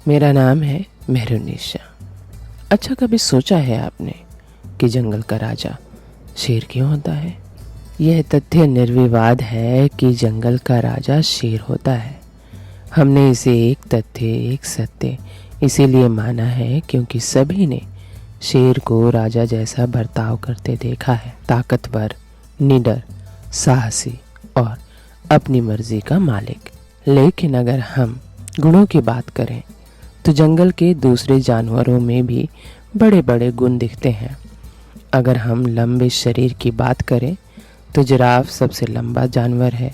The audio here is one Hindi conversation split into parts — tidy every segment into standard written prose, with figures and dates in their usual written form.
मेरा नाम है मेहरुन्निसा। अच्छा, कभी सोचा है आपने कि जंगल का राजा शेर क्यों होता है? यह तथ्य निर्विवाद है कि जंगल का राजा शेर होता है। हमने इसे एक तथ्य, एक सत्य इसीलिए माना है क्योंकि सभी ने शेर को राजा जैसा बर्ताव करते देखा है। ताकतवर, निडर, साहसी और अपनी मर्जी का मालिक। लेकिन अगर हम गुणों की बात करें तो जंगल के दूसरे जानवरों में भी बड़े बड़े गुण दिखते हैं। अगर हम लंबे शरीर की बात करें तो जिराफ सबसे लंबा जानवर है।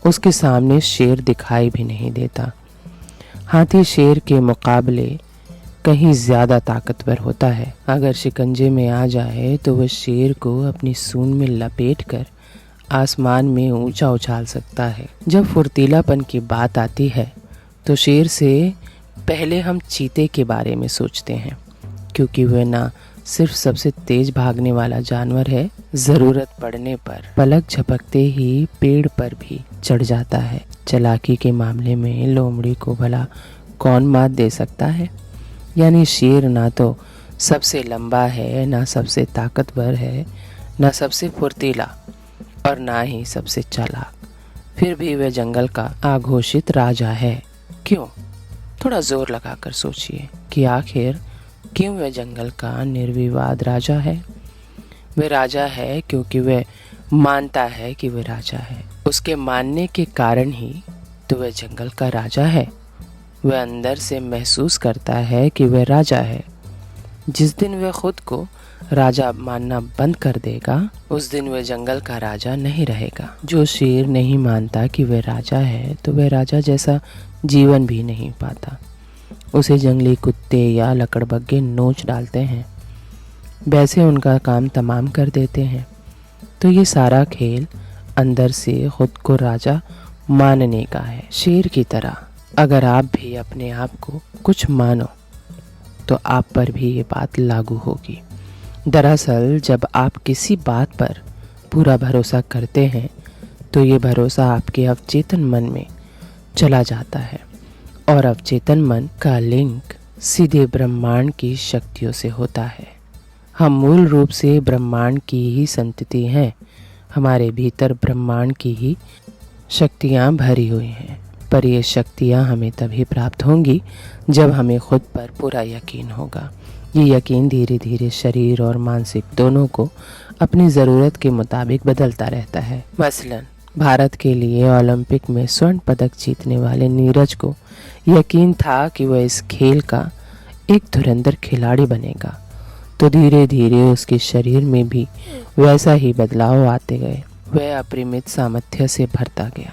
उसके सामने शेर दिखाई भी नहीं देता। हाथी शेर के मुकाबले कहीं ज़्यादा ताकतवर होता है। अगर शिकंजे में आ जाए तो वह शेर को अपनी सूंड में लपेट कर आसमान में ऊंचा उछाल सकता है। जब फुर्तीलापन की बात आती है तो शेर से पहले हम चीते के बारे में सोचते हैं, क्योंकि वह ना सिर्फ सबसे तेज भागने वाला जानवर है, ज़रूरत पड़ने पर पलक झपकते ही पेड़ पर भी चढ़ जाता है। चालाकी के मामले में लोमड़ी को भला कौन मात दे सकता है? यानी शेर ना तो सबसे लंबा है, ना सबसे ताकतवर है, ना सबसे फुर्तीला और ना ही सबसे चालाक। फिर भी वह जंगल का आघोषित राजा है। क्यों? थोड़ा जोर लगाकर सोचिए कि आखिर क्यों वह जंगल का निर्विवाद राजा है। वह राजा है क्योंकि वह मानता है कि वह राजा है। उसके मानने के कारण ही तो वह जंगल का राजा है। वह अंदर से महसूस करता है कि वह राजा है। जिस दिन वह खुद को राजा मानना बंद कर देगा, उस दिन वह जंगल का राजा नहीं रहेगा। जो शेर नहीं मानता कि वह राजा है तो वह राजा जैसा जीवन भी नहीं पाता। उसे जंगली कुत्ते या लकड़बग्गे नोच डालते हैं, वैसे उनका काम तमाम कर देते हैं। तो ये सारा खेल अंदर से खुद को राजा मानने का है। शेर की तरह अगर आप भी अपने आप को कुछ मानो तो आप पर भी ये बात लागू होगी। दरअसल जब आप किसी बात पर पूरा भरोसा करते हैं तो ये भरोसा आपके अवचेतन मन में चला जाता है और अवचेतन मन का लिंक सीधे ब्रह्मांड की शक्तियों से होता है। हम मूल रूप से ब्रह्मांड की ही संतति हैं। हमारे भीतर ब्रह्मांड की ही शक्तियाँ भरी हुई हैं, पर ये शक्तियाँ हमें तभी प्राप्त होंगी जब हमें खुद पर पूरा यकीन होगा। ये यकीन धीरे धीरे शरीर और मानसिक दोनों को अपनी ज़रूरत के मुताबिक बदलता रहता है। मसलन भारत के लिए ओलंपिक में स्वर्ण पदक जीतने वाले नीरज को यकीन था कि वह इस खेल का एक धुरंधर खिलाड़ी बनेगा, तो धीरे धीरे उसके शरीर में भी वैसा ही बदलाव आते गए। वह अपरिमित सामर्थ्य से भरता गया,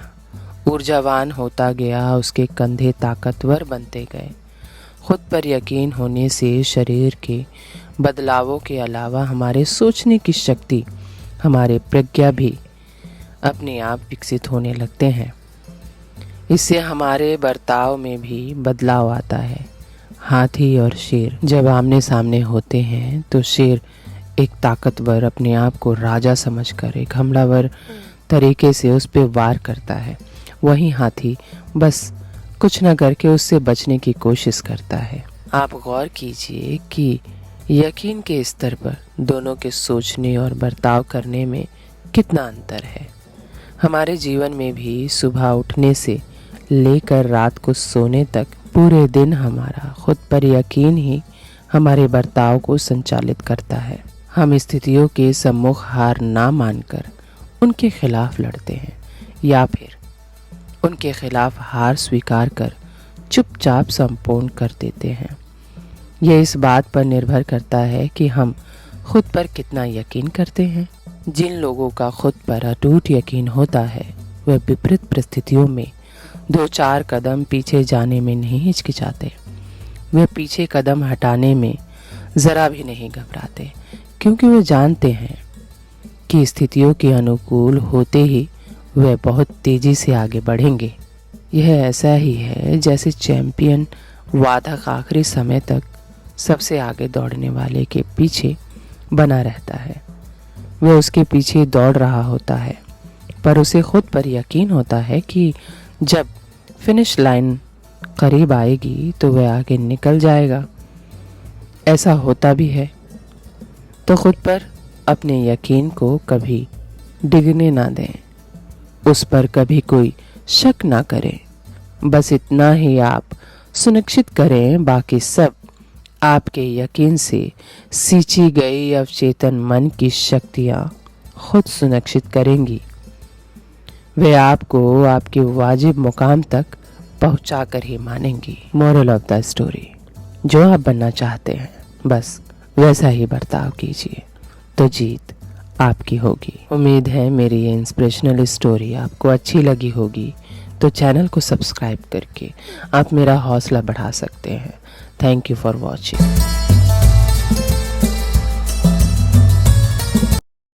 ऊर्जावान होता गया, उसके कंधे ताकतवर बनते गए। खुद पर यकीन होने से शरीर के बदलावों के अलावा हमारे सोचने की शक्ति, हमारे प्रज्ञा भी अपने आप विकसित होने लगते हैं। इससे हमारे बर्ताव में भी बदलाव आता है। हाथी और शेर जब आमने सामने होते हैं तो शेर एक ताकतवर, अपने आप को राजा समझकर एक हमलावर तरीके से उस पर वार करता है। वहीं हाथी बस कुछ न करके उससे बचने की कोशिश करता है। आप गौर कीजिए कि यकीन के स्तर पर दोनों के सोचने और बर्ताव करने में कितना अंतर है। हमारे जीवन में भी सुबह उठने से लेकर रात को सोने तक पूरे दिन हमारा खुद पर यकीन ही हमारे बर्ताव को संचालित करता है। हम स्थितियों के सम्मुख हार ना मानकर उनके खिलाफ लड़ते हैं या फिर उनके खिलाफ हार स्वीकार कर चुपचाप संपूर्ण कर देते हैं। यह इस बात पर निर्भर करता है कि हम खुद पर कितना यकीन करते हैं। जिन लोगों का खुद पर अटूट यकीन होता है वह विपरीत परिस्थितियों में 2-4 कदम पीछे जाने में नहीं हिचकिचाते। वे पीछे कदम हटाने में ज़रा भी नहीं घबराते, क्योंकि वे जानते हैं कि स्थितियों के अनुकूल होते ही वे बहुत तेज़ी से आगे बढ़ेंगे। यह ऐसा ही है जैसे चैंपियन वादक आखिरी समय तक सबसे आगे दौड़ने वाले के पीछे बना रहता है। वह उसके पीछे दौड़ रहा होता है, पर उसे खुद पर यकीन होता है कि जब फिनिश लाइन करीब आएगी तो वह आगे निकल जाएगा। ऐसा होता भी है। तो खुद पर अपने यकीन को कभी डिगने ना दें, उस पर कभी कोई शक ना करें। बस इतना ही आप सुनिश्चित करें, बाकी सब आपके यकीन से सींची गई अवचेतन मन की शक्तियाँ खुद सुनिश्चित करेंगी। वे आपको आपके वाजिब मुकाम तक पहुंचा कर ही मानेंगी। मोरल ऑफ द स्टोरी, जो आप बनना चाहते हैं बस वैसा ही बर्ताव कीजिए तो जीत आपकी होगी। उम्मीद है मेरी ये इंस्पिरेशनल स्टोरी आपको अच्छी लगी होगी, तो चैनल को सब्सक्राइब करके आप मेरा हौसला बढ़ा सकते हैं। Thank you for watching.